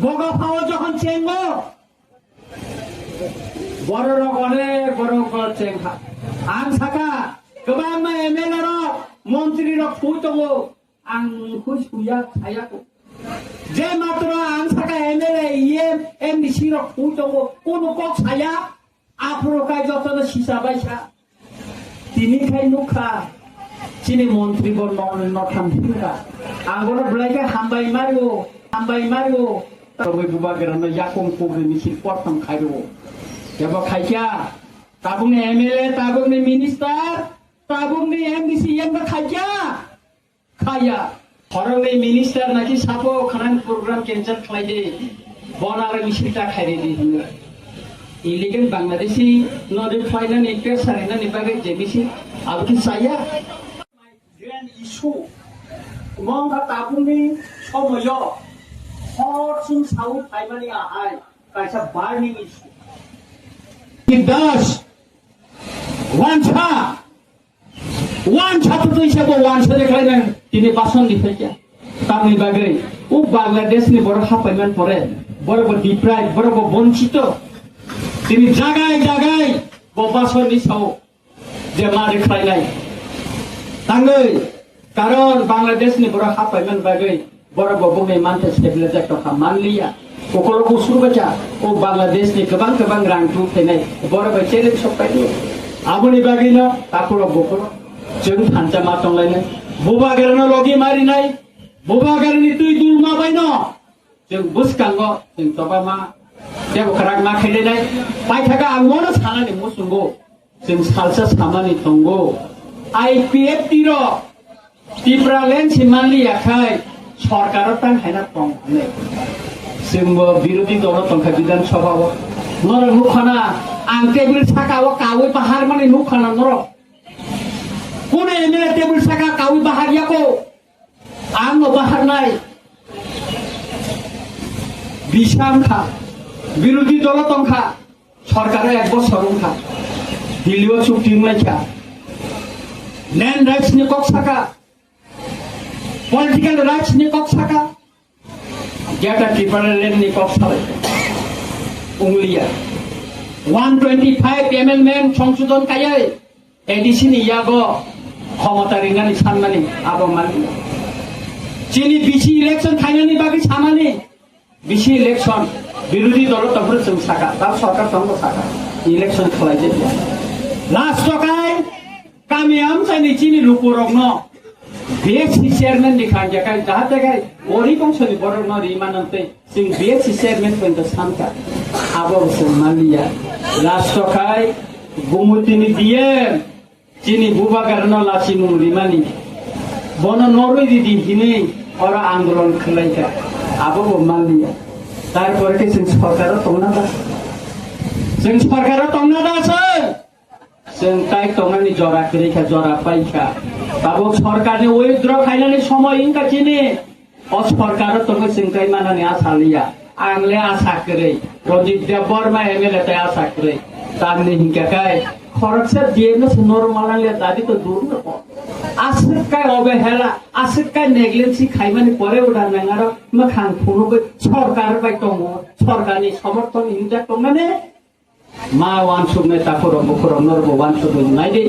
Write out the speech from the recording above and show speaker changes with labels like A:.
A: বগা পাওয়া যখন চেঙ্গ বড় রক অনেক বড় চেঙ্গা আং সাকা গোবাं এমএলএ রক মন্ত্রী রক ফুই দङ আং ফুই সুয়া খায়াকো যে মাত্র আং সাকা এমএলএ এমডিসি রক ফুই দङ কোন কক সায়া আফ্রকায় যত সিসা বাইসা তিনি খাই নুখা চিনি মন্ত্রী বল নঠাম ভিকা আঙ্গর ব্লাইকে হামবাই মারিও তবে বুবা গেরানো ইয়াকং কোগরে মিছিল পড়তাম খাইরো এবার খাইকা তাবুংনি এমএলএ তাবুংনি মিনিস্টার তাবুংনি এমডিসি এমবা খাইকা খাইয়া হরংনি মিনিস্টার নাকি সাপো খানান প্রোগ্রাম ক্যান্সেল খাইদে বনার মিছিলটা খাইরে দি ইলিগেল বাংলাদেশি নদী ফাইনাল ইন্টারেস্ট সারেনা নিবাগে যে মিছিল আর কি সাইয়া গ্র্যান্ড ইস্যু মঙ্গা তাবুংনি সময় হরসুম সাউথ ফাইমানি আহাই কাইসা বার্নিং ইস্যু দাস ওয়ানছা তো হিসাবে ওয়ানছা দেখাই না তিনি বাসন দিতে তামনি বাগে ও বাংলাদেশনি বড় হাফাইমান পরে বড় ডিপ্রাইভ বড় বঞ্চিত তিনি জায়গায় বাসন দিছাও যে মা দেখাই নাই তাঙ্গই কারণ বাংলাদেশনি বড় হাফাইমান বাগে বড় ববুংনি মানতে স্টেবিলাইজার টকা মানলিয়া kokolo kusur baca o Bangladesh ni kebang rangtu tenai bora baca ni sopai ni abuni bagino takuro bokoro jeng thanca matong lainai boba garana logi mari nai boba garani tui dul ma baino jeng buskango jeng toba ma debo kharak ma khede nai pai thaka angmono sana ni musungo jeng salsa samani tongo IPF tiro Tripura land simali yakai সরকারও তাং hyena তং নে जोंबो बिरोधी दल तंखा विधानसभा नर नुखाना आं table साका कावै बाहार माने नुखाना नर कोन एमएलए टेबल साका कावै बाहार याको आं बाहार नाय बिसामखा बिरोधी दल तंखा सरकारे एक बছর उनखा दिल्लीओ चुक्ति उनलायखा लैंड राइट्स नि कक साका पॉलिटिकल राइट्स नि कक साका যেটা ট্রিপুরা ল্যান্ড নি কক্স হয় উংলিয়া 125 এমএলএমেন্ট সংশোধন কায়াই এডিশন ইয়াগো ক্ষমতা রিঙ্গানি সানমানি আবো মানি চিনি বিসি ইলেকশন খাইনানি বাকি সামানি বিসি ইলেকশন বিরোধী দল তখন जों সাকা তার সরকার তঙ্গ সাকা ইলেকশন খেলাই যে লাস্ট টকাই কামিয়াম চাইনি চিনি লুপুরগ্ন BXC chairman ni khanja kai jahate kai ori bongshoni borok no rimanante sing BXC chairman pento samka abo semania last kai gumutini die chini buba garno lachinu rimani bono noroi didi hine ora andolon khalaika abo mania tarpore ke sing sarkar tongna da আছে जों ताई तंगनानि जरा करेखा जरा पाइखा ताबो सरकारनि withdraw खाइनानि समय इनका चिनि अ सरकार तंग सिंकाइ मानानि आसालिया आंले आसा करे रजित देव बर्मा एमएलए ताई आसा करे तामनि हिंकाकाय खरकसे दिएनो नरमालाले दाबी तो दूर न आसकाय अबहेला आसकाय नेग्लेन्सी खाइमानि परे उडा नांगार मखान फुनुबो सरकार बाय दङ सरकारनि समर्थन हिंजा तंगनानि मा वान सुबने ताफोर मुखर नरबो वान सुबो नाइदे